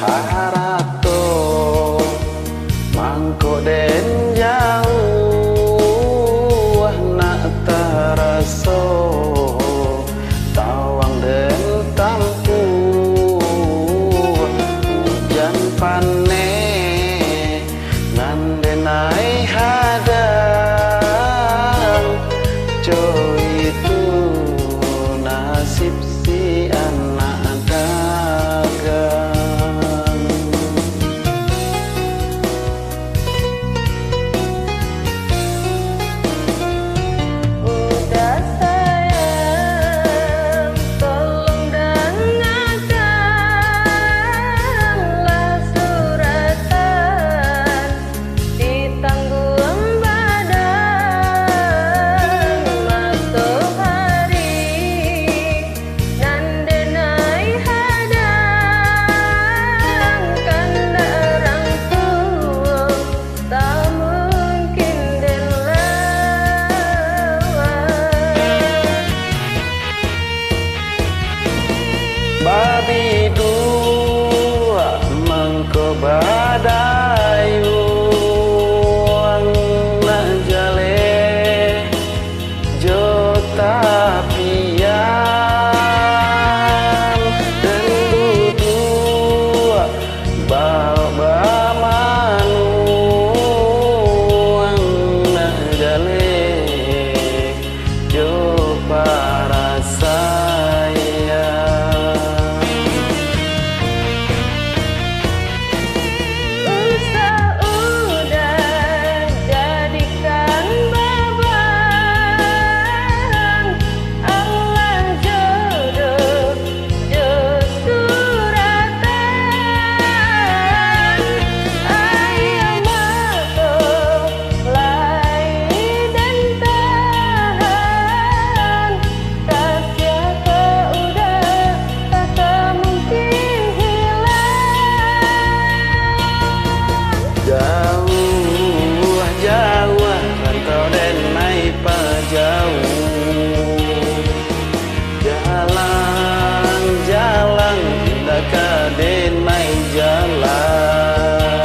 harato mangko den jauh nak taraso tawang den tampu hujan pane nandenai hadang coy itu nasib si anak dagang. Udah sayang, tolong dengarkanlah suratan di tanggung badan matahari nandenai hadang kanda orang tua tak mungkin den Babi dua mangko badayu nak jale jota pian dan dua bawa manuang nak jale jo para sayang. Udah jadikan babang Allah jodoh suratan ayam mato lai dan tahan kasih ke udah tak mungkin hilang. Jauh rantau dan naik jauh jalan indah kaden main jalan.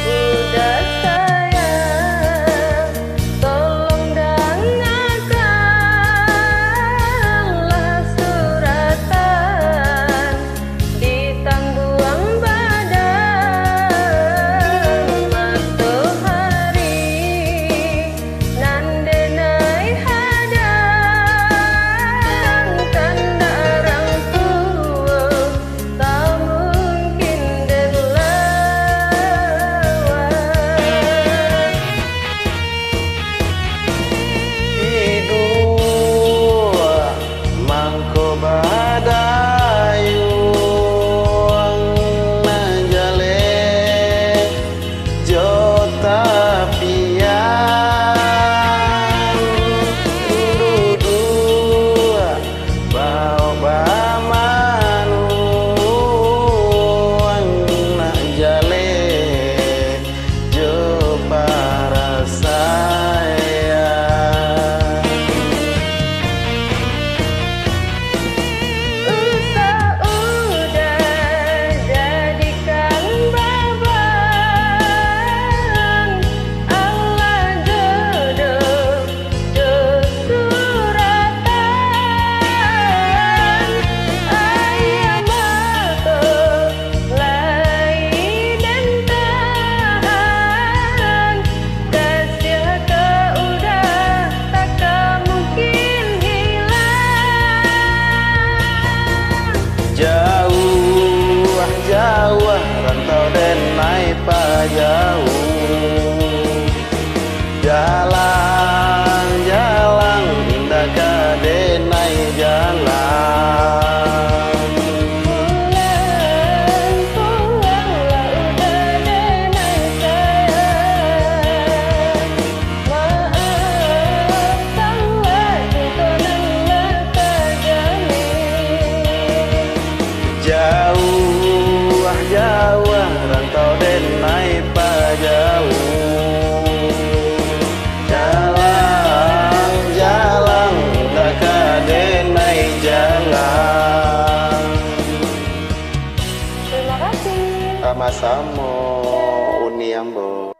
Udah sayang, tolong dengarkanlah suratan di tanggung badan matahari nandenai hadang kanda orang tua tak mungkin den Dua mangko badayu najale jota pian dua bawa manuang najale jo para sayang. Udah jadikan babang Allah jodoh suratan ayam mato lai dan tahan kasih ke udah tak mungkin hilang. Jauh rantau dan naik jauh jalan sama-sama Uni Ambo.